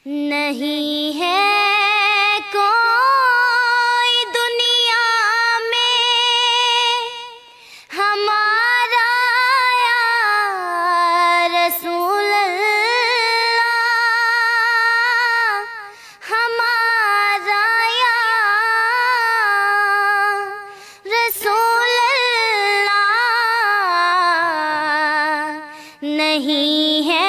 نہیں ہے کوئی دنیا میں ہمارا یا رسول اللہ، ہمارا یا رسول اللہ نہیں ہے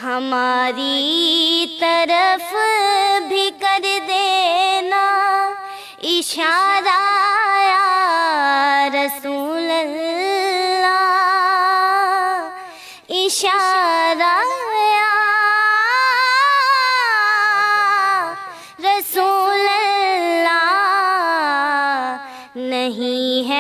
ہماری طرف بھی کر دینا اشارہ یا رسول اللہ، اشارہ یا رسول اللہ نہیں ہے